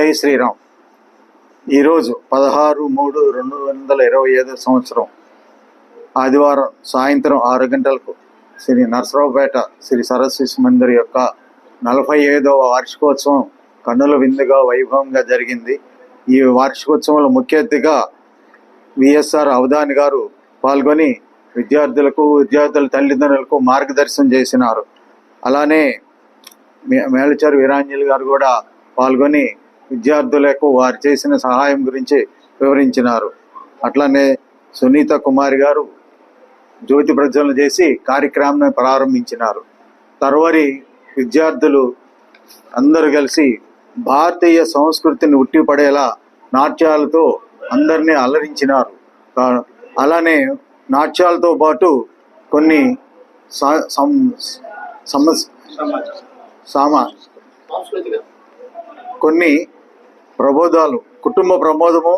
జై శ్రీరామ్. ఈరోజు 16/3/2025 ఆదివారం సాయంత్రం 6 గంటలకు శ్రీ నరసరావుపేట శ్రీ సరస్వతి శిశు మందిర్ యొక్క 45వ వార్షికోత్సవం కన్నుల విందుగా వైభవంగా జరిగింది. ఈ వార్షికోత్సవంలో ముఖ్య అతిథిగా విఎస్ఆర్ అవధాని గారు పాల్గొని విద్యార్థుల తల్లిదండ్రులకు మార్గదర్శనం చేసినారు. అలానే మేళచారు వీరాంజలి గారు కూడా పాల్గొని విద్యార్థులకు వారు చేసిన సహాయం గురించి వివరించినారు. అట్లనే సునీత కుమారి గారు జ్యోతి ప్రజ్వలన చేసి కార్యక్రమాన్ని ప్రారంభించినారు. తరువారి విద్యార్థులు అందరూ కలిసి భారతీయ సంస్కృతిని ఉట్టిపడేలా నాట్యాలతో అందరినీ అలరించినారు. అలానే నాట్యాలతో పాటు కొన్ని కొన్ని ప్రబోధాలు, కుటుంబ ప్రమోదము,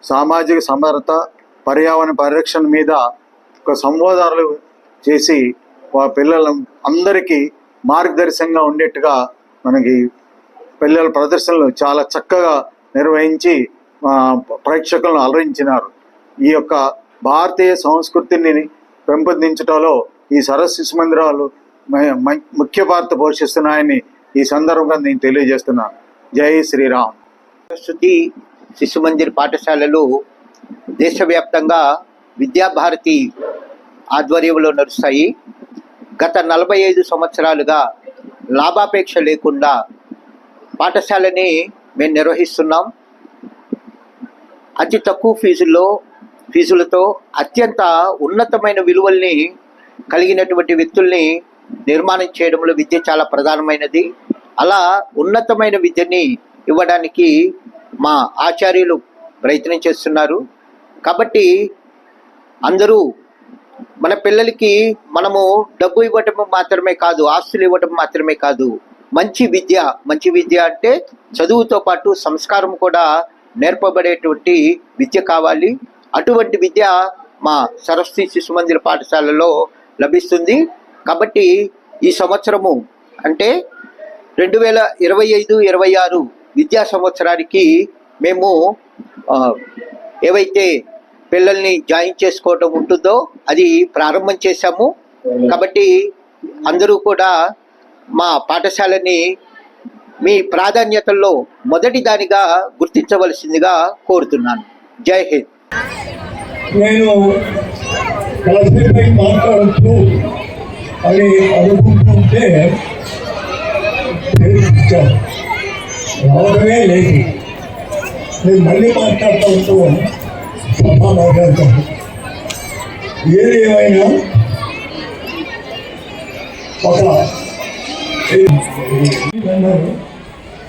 సామాజిక సమరత, పర్యావరణ పరిరక్షణ మీద ఒక సంబోధనలు చేసి పిల్లల అందరికీ మార్గదర్శకంగా ఉండేట్టుగా మనకి పిల్లల ప్రదర్శనలు చాలా చక్కగా నిర్వహించి ప్రేక్షకులను అలరించినారు. ఈ యొక్క భారతీయ సంస్కృతిని పెంపొందించడంలో ఈ సరస్వతి శిశు మందిరాలు ముఖ్య పాత్ర పోషిస్తున్నాయని ఈ సందర్భంగా నేను తెలియజేస్తున్నాను. జై శ్రీరామ్. సరస్వతి శిశు మందిర్ పాఠశాలలు దేశవ్యాప్తంగా విద్యాభారతి ఆధ్వర్యంలో నడుస్తాయి. గత 45 సంవత్సరాలుగా లాభాపేక్ష లేకుండా పాఠశాలని మేము నిర్వహిస్తున్నాం. అతి తక్కువ ఫీజులతో అత్యంత ఉన్నతమైన విలువల్ని కలిగినటువంటి వ్యక్తుల్ని నిర్మాణం చేయడంలో విద్య చాలా ప్రధానమైనది. అలా ఉన్నతమైన విద్యని ఇవ్వడానికి మా ఆచార్యులు ప్రయత్నం చేస్తున్నారు. కాబట్టి అందరూ మన పిల్లలకి మనము డబ్బు ఇవ్వటం మాత్రమే కాదు, ఆస్తులు ఇవ్వటం మాత్రమే కాదు, మంచి విద్య అంటే చదువుతో పాటు సంస్కారం కూడా నేర్పబడేటువంటి విద్య కావాలి. అటువంటి విద్య మా సరస్వతి శిశు మందిర పాఠశాలలో లభిస్తుంది. కాబట్టి ఈ సంవత్సరము అంటే 2025-26 విద్యా సంవత్సరానికి మేము ఏవైతే పిల్లల్ని జాయిన్ చేసుకోవటం ఉంటుందో అది ప్రారంభం చేశాము. కాబట్టి అందరూ కూడా మా పాఠశాలని మీ ప్రాధాన్యతల్లో మొదటి దానిగా గుర్తించవలసిందిగా కోరుతున్నాను. జై హింద్. నేను మాట్లాడుతూ అని అనుకుంటుంటే రావడమే లేదు. నేను మళ్ళీ మాట్లాడుతూ మాట్లాడతాను. ఏది ఏమైనా ఒక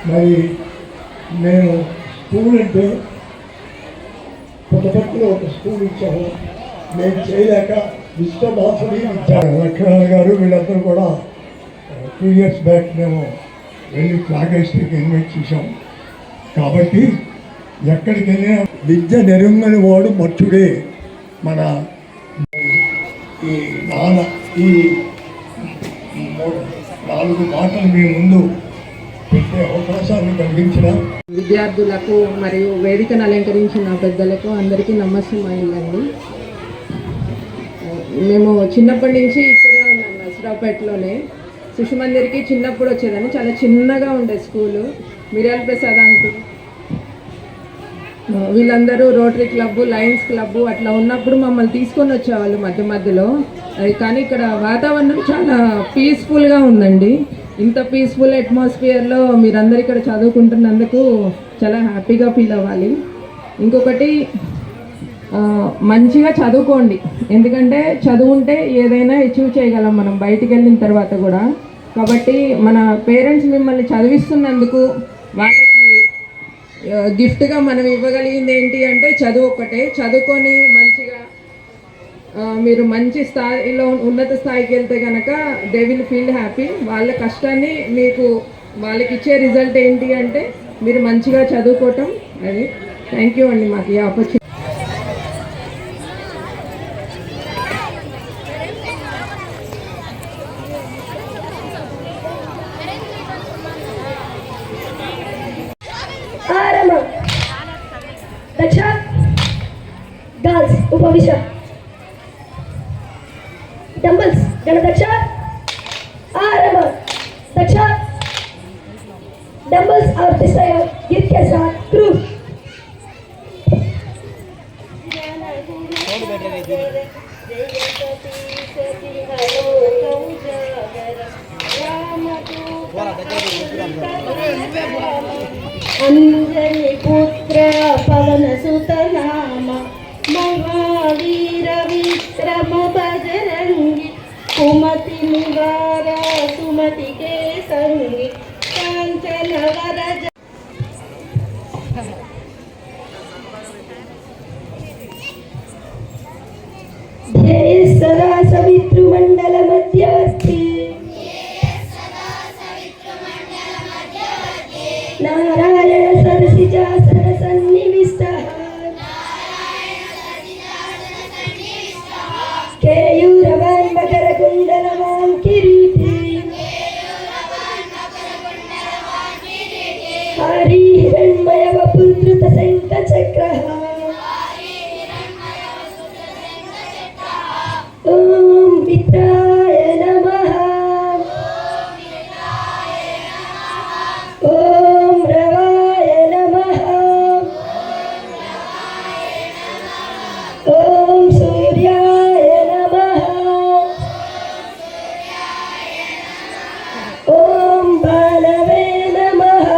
మరి నేను స్కూల్ అంటే కొత్తపట్టిలో ఒక స్కూల్ ఇచ్చాము. నేను చేయలేక విశ్వదాసుని ఇచ్చాను. లక్ష్మణ గారు వీళ్ళందరూ కూడా 2 years బ్యాక్ మేము వెళ్ళి ఫ్లాగ్ హాయిస్టింగ్కి ఇన్వైట్ చేశాం. కాబట్టి ఎక్కడికి వెళ్ళినా విద్య నెరుంగని వాడు మచ్చుడే. మన ఈ 4 మాటలు మీ ముందు పెట్టే అవకాశాన్ని కలిగించిన విద్యార్థులకు మరియు వేదికను అలంకరించిన పెద్దలకు అందరికీ నమస్కారములండి. మేము చిన్నప్పటి నుంచి ఇక్కడే ఉన్నాం, నరసరావుపేటలోనే. శిశు మందిర్కి చిన్నప్పుడు వచ్చేదాన్ని. చాలా చిన్నగా ఉండే స్కూలు. మిర్యాల ప్రసాద్ అంకుల్ వీళ్ళందరూ రోటరీ క్లబ్, లయన్స్ క్లబ్ అట్లా ఉన్నప్పుడు మమ్మల్ని తీసుకొని వచ్చేవాళ్ళు మధ్యలో. కానీ ఇక్కడ వాతావరణం చాలా పీస్ఫుల్గా ఉందండి. ఇంత పీస్ఫుల్ అట్మాస్ఫియర్లో మీరందరూ ఇక్కడ చదువుకుంటున్నందుకు చాలా హ్యాపీగా ఫీల్ అవ్వాలి. ఇంకొకటి, మంచిగా చదువుకోండి. ఎందుకంటే చదువుంటే ఏదైనా అచీవ్ చేయగలం మనం బయటికి వెళ్ళిన తర్వాత కూడా. కాబట్టి మన పేరెంట్స్ మిమ్మల్ని చదివిస్తున్నందుకు వాళ్ళకి గిఫ్ట్గా మనం ఇవ్వగలిగింది ఏంటి అంటే చదువు ఒక్కటే. చదువుకొని మంచిగా మీరు మంచి స్థాయిలో ఉన్నత స్థాయికి వెళ్తే కనుక దే విల్ ఫీల్ హ్యాపీ. వాళ్ళ కష్టాన్ని మీకు వాళ్ళకి ఇచ్చే రిజల్ట్ ఏంటి అంటే మీరు మంచిగా చదువుకోవటం. అది థ్యాంక్ యూ అండి మాకు ఈ opportunity. Movisha. Dumbbells. Gana Daksha. Rama. Daksha. Dumbbells और तीसरा गीत के साथ क्रूज. अंजनी पुत्र पवन सुत नाम महावीर विक्रम बजरंगी कुमति निवार सुमति के संगी कांचन वरज. ध्येय सदा सवितृमंडल मध्यवस्थी नारायण सरसिजासन सन्निविष्टः केयूरवान् मकरकुण्डलवान् किरीटी हरिहिरण्मय वपुधृतशङ्खचक्रः ॐ मित्राय नमः ॐ रवाय नमः ॐ सूर्याय नमः ॐ भानवे नमः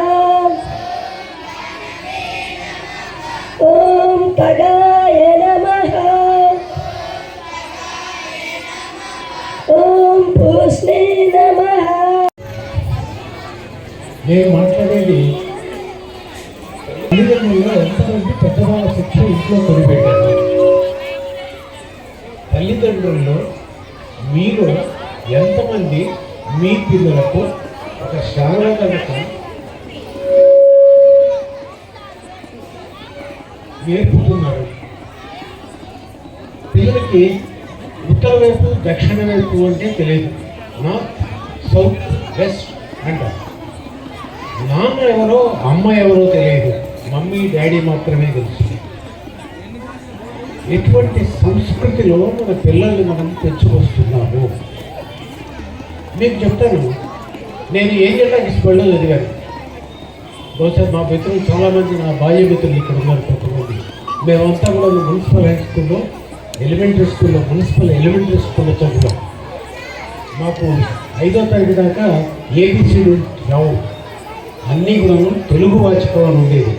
ॐ खगाय नमः ॐ पूष्णे नमः. నేను మాట్లాడేది తల్లిదండ్రుల్లో ఎంతమంది పెద్దవాళ్ళ శిక్ష ఇంట్లో కొనిపెట్టారు. తల్లిదండ్రుల్లో మీరు ఎంతమంది మీ పిల్లలకు ఒక శారీరక నేర్పుతున్నారు. పిల్లలకి ఉత్తర వైపు దక్షిణ వైపు అంటే తెలియదు, నార్త్ సౌత్ వెస్ట్ అంటారు. నాన్న ఎవరో అమ్మ ఎవరో తెలియదు, మమ్మీ డాడీ మాత్రమే తెలుసు. ఎటువంటి సంస్కృతిలో మన పిల్లల్ని మనం తెచ్చుకొస్తున్నాము. మీకు చెప్తాను, నేను ఏంజల్ స్కూల్లో చదివాను. బహుశా మా మిత్రులు చాలామంది, నా బాల్య మిత్రులు ఇక్కడ ఉన్నారు కొంతమంది. మేమంతా కూడా మున్సిపల్ హై స్కూల్లో, ఎలిమెంటరీ స్కూల్లో, మున్సిపల్ ఎలిమెంటరీ స్కూల్లో చదివాం. మాకు 5వ తరగతి దాకా ఏబిసిడి రావు, అన్నీ కూడా తెలుగు వాచకం అని ఉండేది.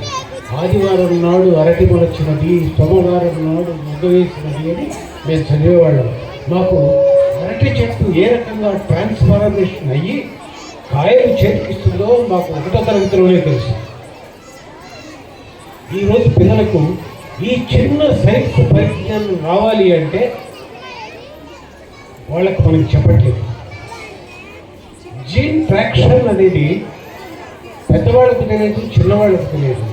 ఆదివారం నాడు అరటి మొలచ్చినది, సోమవారం నాడు ముగ్గ వేసినది అని మేము చదివేవాళ్ళం. మాకు అరటి చెట్టు ఏ రకంగా ట్రాన్స్ఫార్మేషన్ అయ్యి కాయలు చేతికిస్తుందో మాకు 1వ తరగతిలోనే తెలుసు. ఈరోజు పిల్లలకు ఈ చిన్న సైన్స్ పరిజ్ఞానం రావాలి అంటే వాళ్ళకు మనకి చెప్పట్లేదు. జీన్ ట్రాక్షన్ అనేది పెద్దవాళ్ళకు తెలియదు, చిన్నవాళ్ళకు తెలియదు.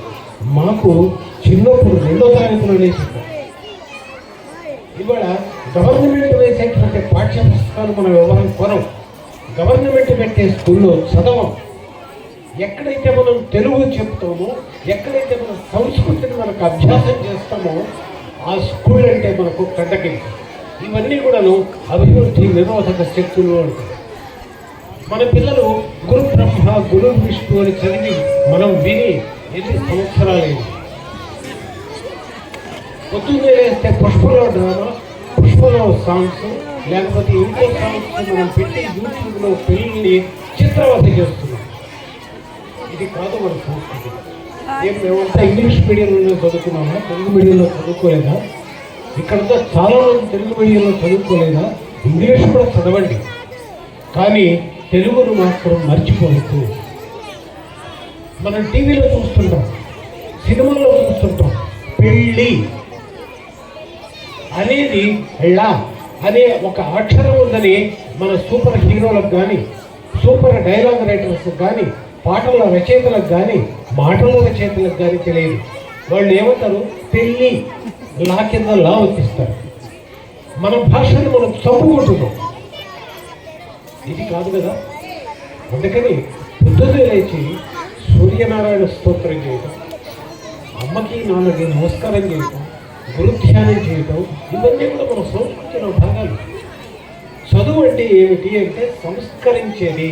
మాకు చిన్నప్పుడు 2వ తరగతిలోనే చెప్పారు. ఇవాళ గవర్నమెంట్ వేసేటువంటి పాఠ్య పుస్తకాలు మనం ఎవరం కొనం, గవర్నమెంట్ పెట్టే స్కూల్లో చదవం. ఎక్కడైతే మనం తెలుగు చెప్తామో, ఎక్కడైతే మన సంస్కృతిని మనకు అభ్యాసం చేస్తామో ఆ స్కూల్ అంటే మనకు కంటకి. ఇవన్నీ కూడాను అభివృద్ధి నిరోధక శక్తులు అంటారు. మన పిల్లలు గురు బ్రహ్మ గురు విష్ణు అని చదివి మనం విని ఎన్ని సంవత్సరాలైంది. పొద్దున్నే వేస్తే పుష్పలో డ్రామా, పుష్పలో సాంగ్స్, లేకపోతే ఇంకో సాంగ్స్ మనం పెట్టి యూట్యూబ్లో పిల్లల్ని చిత్రవత చేస్తున్నాం. ఇది కాదు మన సంస్కృతి. మేమంతా ఇంగ్లీష్ మీడియంలో చదువుకున్నామా, తెలుగు మీడియంలో చదువుకోలేదా? ఇక్కడంతా చాలామంది తెలుగు మీడియంలో చదువుకోలేదా? ఇంగ్లీష్ కూడా చదవండి, కానీ తెలుగును మాత్రం మర్చిపోవద్దు. మనం టీవీలో చూస్తుంటాం, సినిమాల్లో చూస్తుంటాం, పెళ్ళి అనేది ఎళ్ళా అనే ఒక అక్షరం ఉందని మన సూపర్ హీరోలకు కానీ, సూపర్ డైలాగ్ రైటర్స్కి కానీ, పాటల రచయితలకు కానీ, మాటల రచయితలకు కానీ తెలియదు. వాళ్ళు ఏమంటారు? పెళ్ళి లా కింద లా వచ్చిస్తారు. మన భాషను మనం చంపుకుంటున్నాం. ఇది కాదు కదా. అందుకని పొద్దున్నే లేచి సూర్యనారాయణ స్తోత్రం చేయటం, అమ్మకి నాన్నకి నమస్కారం చేయటం, గురుధ్యానం చేయటం, ఇవన్నీ కూడా మన సంస్కృతిలో భాగాలు. చదువు అంటే ఏమిటి అంటే సంస్కరించేది,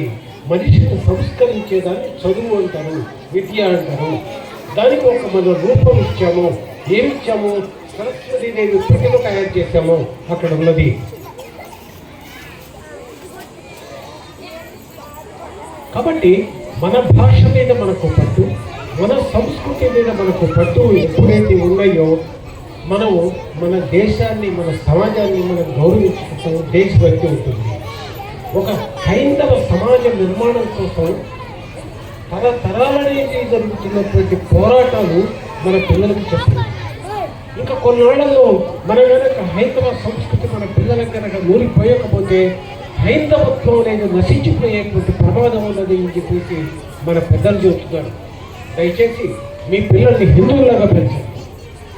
మనిషిని సంస్కరించేదాన్ని చదువు అంటారు, విద్య అంటారు. దానికి ఒక మనం రూపం ఇచ్చాము. ఏమిచ్చాము? సరస్వతీదేవి ప్రతిభ తయారు చేశాము అక్కడ ఉన్నది. కాబట్టి మన భాష మీద మనకు పట్టు, మన సంస్కృతి మీద మనకు పట్టు ఎప్పుడైతే ఉన్నాయో మనము మన దేశాన్ని, మన సమాజాన్ని మనం గౌరవించుకుంటాం. దేశభక్తి ఉంటుంది. ఒక హైందవ సమాజ నిర్మాణం కోసం తరతరాల నుంచి జరుగుతున్నటువంటి పోరాటాలు మన పిల్లలకు చెప్తుంది. ఇంకా కొన్నాళ్లలో మన కనుక హైందవ సంస్కృతి మన పిల్లలకు కనుక నూరిపోయకపోతే హైందవత్వం అనేది నశించిపోయేటువంటి ప్రమాదం ఉన్నది అని చెప్పేసి మన పెద్దలు చెబుతున్నారు. దయచేసి మీ పిల్లల్ని హిందువులాగా పెంచండి.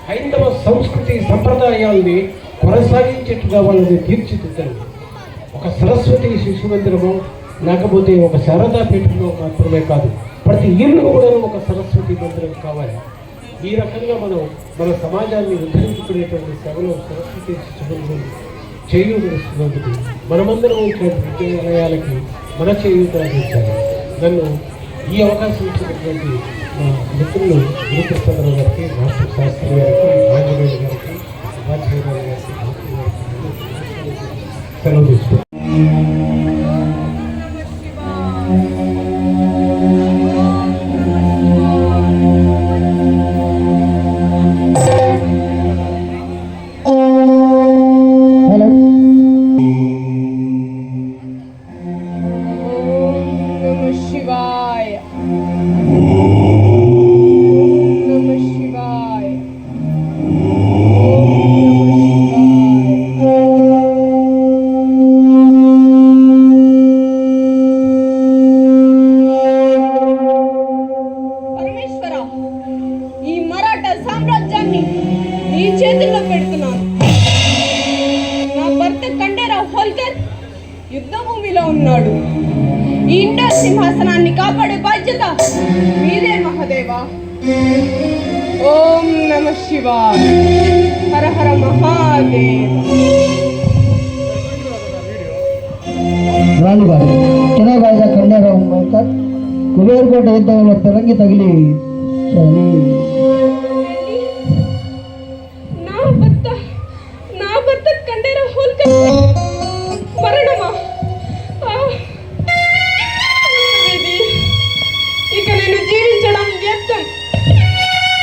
హైందవ సంస్కృతి సంప్రదాయాల్ని కొనసాగించేట్టుగా వాళ్ళని తీర్చిదిద్దండి. ఒక సరస్వతి శిశు మందిరమో లేకపోతే ఒక శారదా పీఠంలో మాత్రమే కాదు, ప్రతి ఇల్లు కూడా ఒక సరస్వతి మందిరం కావాలి. ఈ రకంగా మనం మన సమాజాన్ని ఉద్ధరించుకునేటువంటి సేవలో సరస్వతి శిశు మందిరం చేయూతనిస్తున్నందుకు మనమందరం విద్యాలయాలకి మన చేయూత అందించాలి. నన్ను ఈ అవకాశం ఇచ్చినటువంటి మా మిత్రులు గురుకృష్ణరావు గారికి, రాష్ట్ర శాస్త్రి గారికి, ఆంజనేయులు గారికి, ఉపాధ్యాయురావు గారికి సెలవు తీసుకుంటాను. యుద్ధభూమిలో ఉన్నాడు. ఈ ఇండో సింహాసనాన్ని కాపాడే బాధ్యత మీదే మహాదేవా. ఓం నమ శివాయ. హర హర మహాదేవ. రాణిగారు చెన్నైబాయిగా కళ్యాణరావు హోల్కర్ కుబేర్కోట యుద్ధంలో పిరంగి తగిలి నా భర్త కండేరావు హోల్కర్ మరణమా? ఇక నేను జీవించడం వ్యర్థం.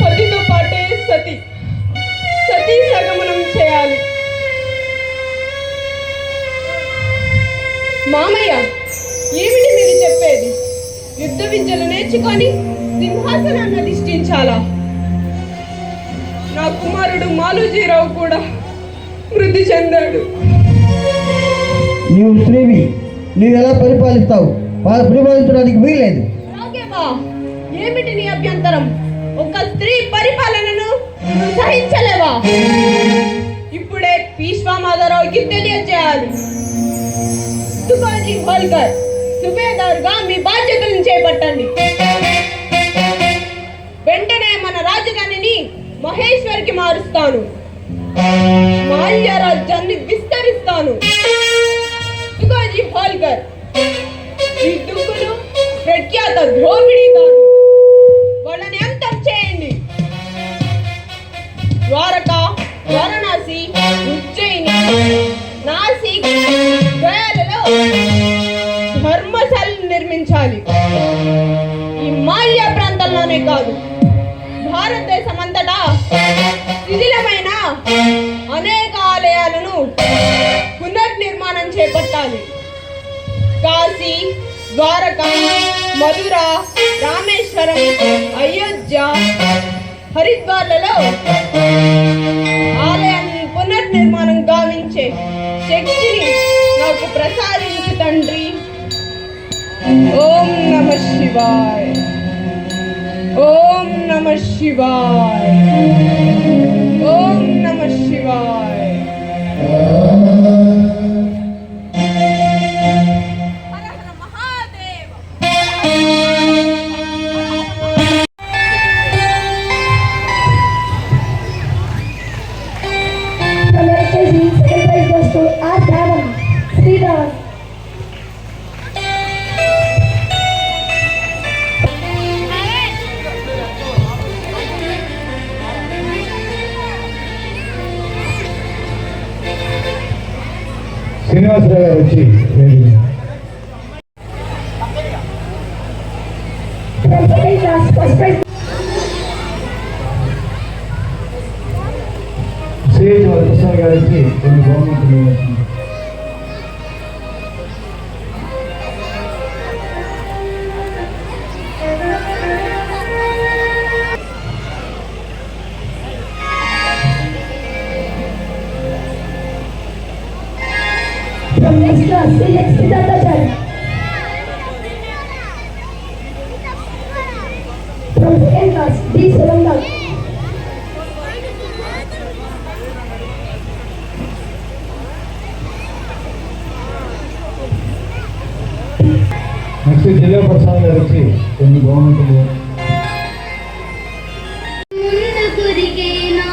పతితో పాటే సతీ సగమనం చేయాలి. మామయ్య, ఏమిటి మీరు చెప్పేది? యుద్ధ విద్యలు నేర్చుకొని సింహాసనాన్ని అధిష్ఠించాలా? నా కుమారుడు మాలోజీరావు కూడా మృతి చెందాడు. నీవు స్త్రీవి, నీవు ఎలా పరిపాలిస్తావు? వాళ్ళు పరిపాలించడానికి వీలేదు. రాఘవా, ఏమిటి నీ అభ్యంతరం? ఒక స్త్రీ పరిపాలనను సహించలేవా? ఇప్పుడే పీష్వామాధవరావుకి తెలియజేయాలి. తుకాజీ హోల్కర్ సుబేదార్గా మీ బాధ్యతలను చేపట్టండి. వెంటనే మన రాజధానిని మహేశ్వర్కి మారుస్తాను. మాల్య రాజ్యాన్ని విస్తరిస్తాను. తుకాజీ హోల్కర్, ఈ దుక్కులు ప్రఖ్యాత ద్రోహిణీదారు, వాళ్ళని అంతం చేయండి. ద్వారకా, వారణాసి, ఉజ్జయిని, నాసిక్, గయాలలో ధర్మశాలను నిర్మించాలి. ఈ మాల్యా ప్రాంతంలోనే కాదు, భారతదేశం అంతటా శిథిలమైన అనేక ఆలయాలను పునర్నిర్మాణం చేపట్టాలి. కాశీ, ద్వారకా, మధుర, రామేశ్వరం, అయోధ్య, హరిద్వార్లలో ఆలయాన్ని పునర్నిర్మాణం గావించే శక్తిని నాకు ప్రసాదించు తండ్రి. ఓం నమ శివాయ. ఓం నమ శివాయ. ఓం నమ శివాయ. హర హర మహాదేవ. శ్రీనివాసరావు గారు వచ్చి వేదిక. From second class, first prize. CH Varaprasad గారు వచ్చి కొన్ని బహుమతులు ఇవ్వాల్సింది. From next class, CX Siddharthacharya. From second class, D. Sulandar. Next జిల్లా ప్రసాద్ గారు వచ్చి కొన్ని బహుమతులు ఇవ్వాలి. ముందుకొరిగేనా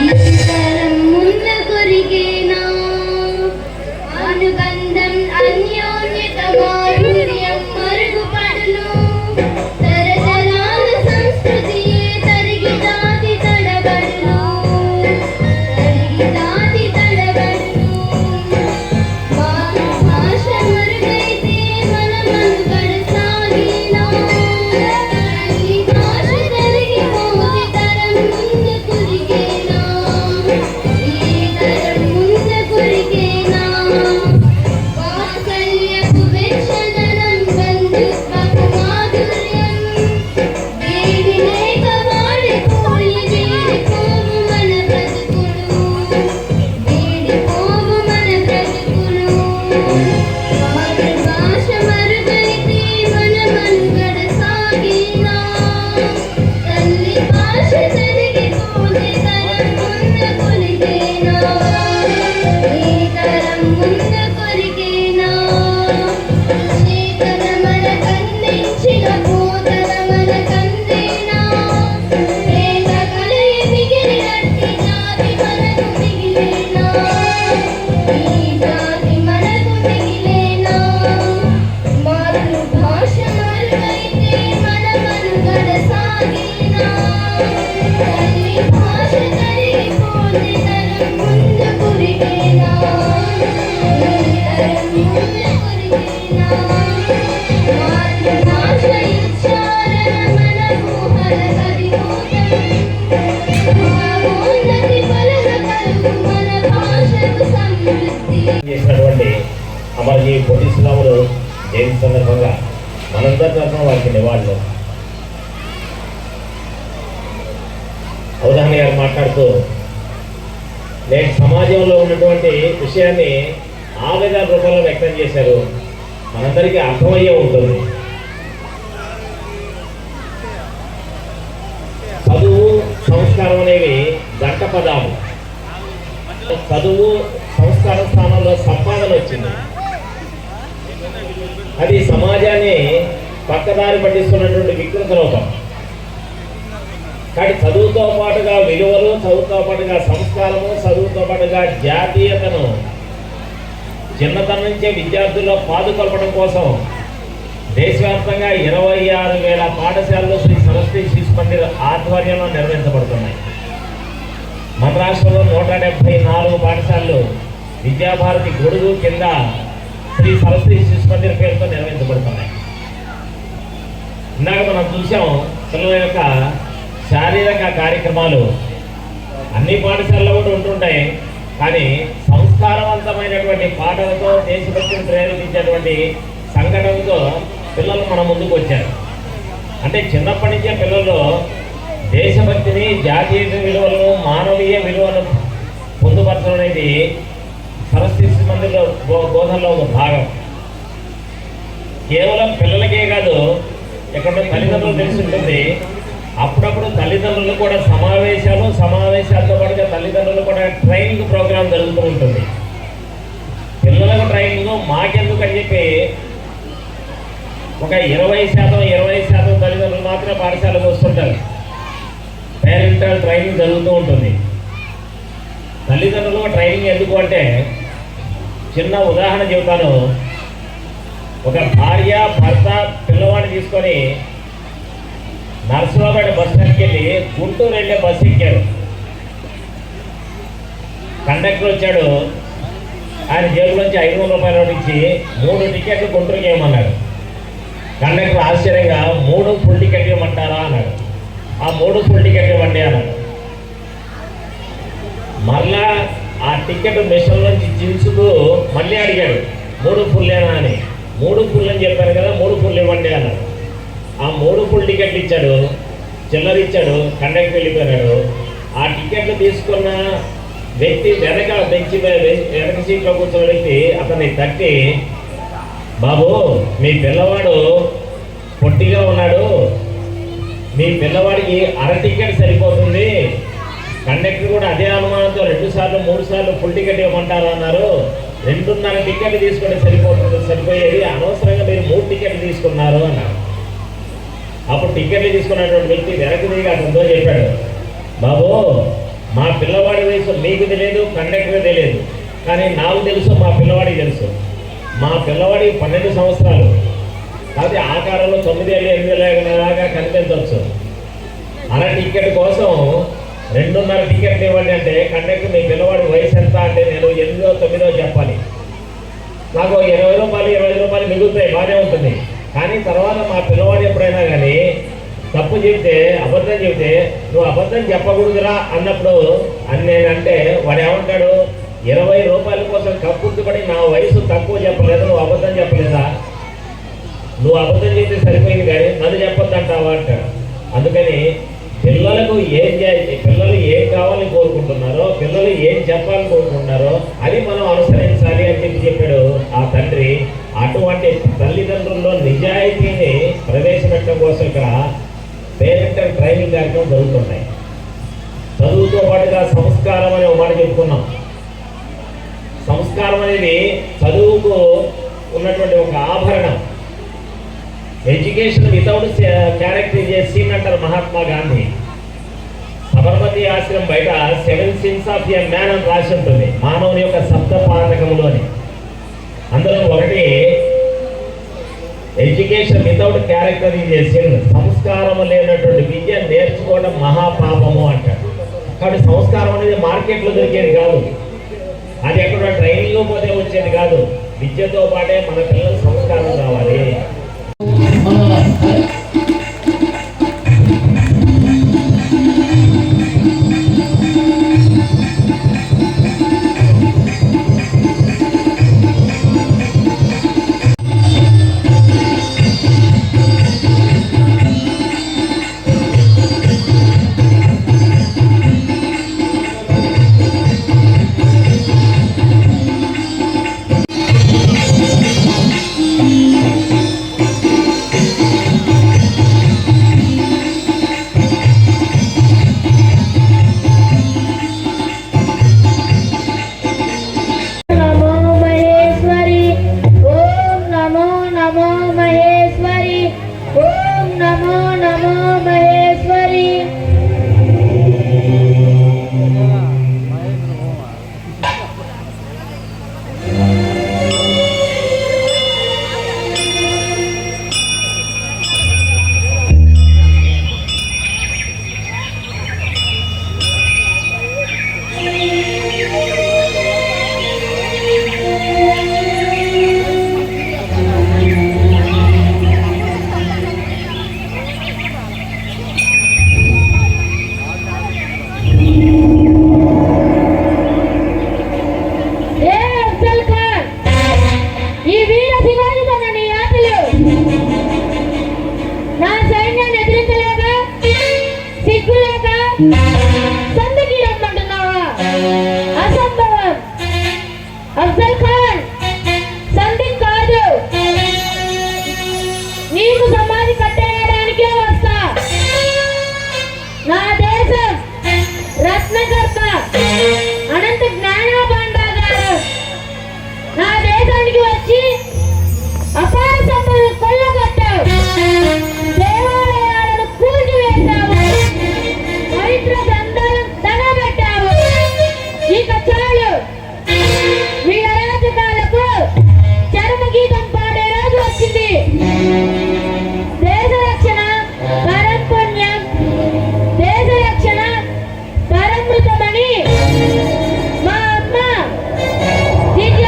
నిరంతరం ముందుకొరిగేనా అనుబంధం అన్యోన్యత మాధుర్యం మరుగుపడును తరతరాల సంస్కృతియే తరిగి దాటి తడబడును మాతృభాష మరుగైతే మన మనుగడ సాగినా ఈ భాష తరిగిపోతే తరం ముందుకొరిగేనా ఈ తరం ముందుకొరిగేనా వాత్సల్యపు వెచ్చదనం బంధుత్వపు మాధుర్యం వేడి లేక వాడిపోయి వేడిపోవు మన బ్రతుకులు వేడిపోవు మన బ్రతుకులు మాతృభాష మరుగైతే మన మనుగడ సాగినా తల్లి భాష తరిగిపోతే తరం ముందుకొరిగేనా ఈ తరం ముందుకొరిగేనా చేతన మన కందించిన పోతన మన కందేనా పేద కలయి మిగిలినట్టి జాతి మనకు మిగిలేనా ఈ జాతి మనకు మిగిలేనా మాతృభాష మరుగైతే మన మనుగడ సాగినా తల్లి భాష తరిగిపోతే తరం ముందుకొరిగేనా ఈ తరం ముందుకొరిగేనా మాతృభాష ఉచ్చారణ మన ఊహల కరిగోతనం భావోన్నతి ఫలన కలుగు మన భాషకు సమృద్ధి చేసినటువంటి అమరజీవి పొట్టి శ్రీరాములు జయంతి సందర్భంగా మనందరి తరఫున వారికి నివాళులు. అవధాని గారు మాట్లాడుతూ నేటి సమాజంలో ఉన్నటువంటి విషయాన్ని ఆవేదన రూపంలో వ్యక్తం చేశారు. మనందరికీ అర్థమయ్యే ఉంటుంది. చదువు సంస్కారం అనేవి జంట పదాలు. చదువు సంస్కారం స్థానంలో సంపాదన వచ్చింది. అది సమాజాన్ని పక్కదారి పట్టిస్తున్నటువంటి వికృత రూపం. కానీ చదువుతో పాటుగా విలువలు, చదువుతో పాటుగా సంస్కారము, చదువుతో పాటుగా జాతీయతను చిన్నతనం నుంచే విద్యార్థుల్లో పాదుకొల్పడం కోసం దేశవ్యాప్తంగా 26,000 పాఠశాలలు శ్రీ సరస్వతి శిశు మందిర్ ఆధ్వర్యంలో నిర్వహించబడుతున్నాయి. మన రాష్ట్రంలో 174 పాఠశాలలు విద్యాభారతి గొడుగు కింద శ్రీ సరస్వతి శిశు మందిర్ పేరుతో నిర్వహించబడుతున్నాయి. ఇందాక మనం చూసాం పిల్లల యొక్క శారీరక కార్యక్రమాలు అన్ని పాఠశాలలో కూడా ఉంటుంటాయి. కానీ సంస్కారవంతమైనటువంటి పాటలతో దేశభక్తిని ప్రేరేపించేటువంటి సంఘటనతో పిల్లలు మన ముందుకు వచ్చారు. అంటే చిన్నప్పటి నుంచే పిల్లల్లో దేశభక్తిని, జాతీయ విలువలను, మానవీయ విలువలను పొందుపరచడం అనేది సరస్వతి శిశు మందిర్లో బోధనలో ఒక భాగం. కేవలం పిల్లలకే కాదు, ఎక్కడో తల్లిదండ్రులు తెలిసి ఉంటుంది. అప్పుడప్పుడు తల్లిదండ్రులు కూడా సమావేశాలతో పాటుగా తల్లిదండ్రులు కూడా ట్రైనింగ్ ప్రోగ్రాం జరుగుతూ ఉంటుంది. పిల్లలకు ట్రైనింగ్ మాకెందుకు అని చెప్పి ఒక 20% తల్లిదండ్రులు మాత్రమే పాఠశాలకు వస్తుంటారు. పేరెంటల్ ట్రైనింగ్ జరుగుతూ ఉంటుంది. తల్లిదండ్రులు ట్రైనింగ్ ఎందుకు అంటే, చిన్న ఉదాహరణ చెబుతాను. ఒక భార్య భర్త పిల్లవాడిని తీసుకొని నర్సరావుపేట బస్ స్టాండ్కి వెళ్ళి గుంటూరు వెళ్ళే బస్సు ఎక్కారు. కండక్టర్ వచ్చాడు, ఆయన జేబులోంచి 500 రూపాయల నోటు ఇచ్చి 3 టికెట్లు గుంటూరుకి ఇవ్వమన్నాడు. కండక్టర్ ఆశ్చర్యంగా 3 ఫుల్ టికెట్ ఇవ్వమంటారా అన్నాడు. ఆ 3 ఫుల్ టికెట్ ఇవ్వండి అన్నాడు. మరలా ఆ టికెట్ మిషన్ నుంచి చించుతూ మళ్ళీ అడిగాడు 3 ఫుల్లేనా అని. 3 ఫుల్ అని చెప్పారు కదా, 3 ఫుల్ ఇవ్వండి అన్నాడు. ఆ 3 ఫుల్ టికెట్లు ఇచ్చాడు, చిల్లర ఇచ్చాడు, కండక్టర్ వెళ్ళిపోయాడు. ఆ టికెట్లు తీసుకున్న వ్యక్తి వెనక సీట్లో కూర్చున్న వ్యక్తి అతన్ని తట్టి, బాబు మీ పిల్లవాడు పొట్టిగా ఉన్నాడు, మీ పిల్లవాడికి అర టికెట్ సరిపోతుంది, కండక్టర్ కూడా అదే అనుమానంతో 2 సార్లు 3 సార్లు ఫుల్ టికెట్ ఇవ్వమంటారు అన్నారు, 2.5 టికెట్ తీసుకుంటే సరిపోయేది, అనవసరంగా మీరు 3 టికెట్లు తీసుకున్నారు అన్నారు. అప్పుడు టికెట్లు తీసుకున్నటువంటి వ్యక్తి వెనక్కి దిగి అతనితో చెప్పాడు, బాబు మా పిల్లవాడి వయసు మీకు తెలియదు, కండక్టర్ తెలియదు, కానీ నాకు తెలుసు, మా పిల్లవాడికి తెలుసు. మా పిల్లవాడికి 12 సంవత్సరాలు, కాబట్టి ఆకారంలో 9 ఏళ్ళు 8 ఏళ్ళ దాకా కనిపించవచ్చు. అర టికెట్ కోసం 2.5 టికెట్లు ఇవ్వండి అంటే కండక్టర్ మీ పిల్లవాడి వయసు ఎంత అంటే నేను 8ో 9ో చెప్పాలి, నాకు 20 రూపాయలు 25 రూపాయలు మిగులుతాయి, బాగానే ఉంటుంది. కానీ తర్వాత మా పిల్లవాడు ఎప్పుడైనా కానీ తప్పు చెబితే, అబద్ధం చెబితే నువ్వు అబద్ధం చెప్పకూడదురా అన్నప్పుడు అని నేనంటే వాడు ఏమంటాడు, 20 రూపాయల కోసం కప్పుర్తిపడి నా వయసు తక్కువ చెప్పలేదు, నువ్వు అబద్ధం చెప్పలేదా, నువ్వు అబద్ధం చెప్తే సరిపోయింది కానీ నన్ను చెప్పొద్దంటావా అంటాడు. అందుకని పిల్లలకు పిల్లలు ఏం కావాలని కోరుకుంటున్నారో, పిల్లలు ఏం చెప్పాలని కోరుకుంటున్నారో అది మనం అనుసరించాలి అని చెప్పాడు ఆ తండ్రి. అటువంటి తల్లిదండ్రుల్లో నిజాయితీని ప్రవేశపెట్టడం కోసం ఇక్కడ పేరెంటల్ ట్రైనింగ్ కార్యక్రమం జరుగుతున్నాయి. చదువుతో పాటుగా సంస్కారం అనే ఒక మాట చెప్పుకున్నాం. సంస్కారం అనేది చదువుకు ఉన్నటువంటి ఒక ఆభరణం. ఎడ్యుకేషన్ వితౌట్ క్యారెక్టరైజేషన్ అంటారు మహాత్మా గాంధీ. సబర్మతి ఆశ్రమం బయట 7 sins of a man అని రాసి ఉంటుంది, మానవుని యొక్క 7 పాతకములోని. అందులో ఒకటి ఎడ్యుకేషన్ వితౌట్ క్యారెక్టరైజేషన్, సంస్కారం లేనటువంటి విద్య నేర్చుకోవడం మహాపాపము అంటారు. కాబట్టి సంస్కారం అనేది మార్కెట్లో దొరికేది కాదు, అది ఎక్కడ ట్రైనింగ్ పోతే వచ్చేది కాదు. విద్యతో పాటే మన పిల్లలకు సంస్కారం కావాలి. సంధికి రమ్మంటున్నావా? అసంభవం. అఫ్జల్ ఖాన్ సంధి కాదు, నీకు సమాధి కట్టేయడానికే వస్తా. నా దేశం రత్నగర్భ అనంత జ్ఞానభాండా గారు నా దేశానికి వచ్చి అపార సంపదలు కొల్లగొట్టావు, దేవాలయాలను కూల్చివేశావు, పవిత్ర గ్రంథాలను తగబెట్టావు. ఇక చాలు, మీ అరాజకాలకు చరమగీతం పాడే రోజు వచ్చింది. దేశ రక్షణ పరం పుణ్యం, దేశ రక్షణ పరమృతమని మా అమ్మ దివ్య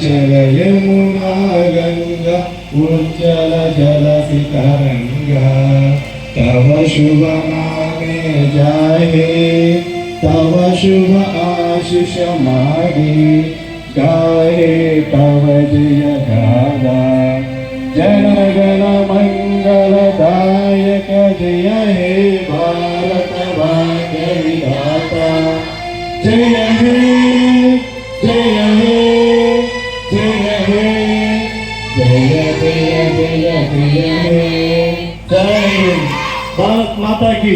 चल यमुना गंगा उज्जल जलति तरंगा तव शुभ नामे जाहे तव शुभ आशीष मागे गाहे तव जय गादा जन गण मंगलदायक जय हे भारत भाग्य विधाता जय हे जय हे जय हे जय जय जय जय हे जय भारत माता की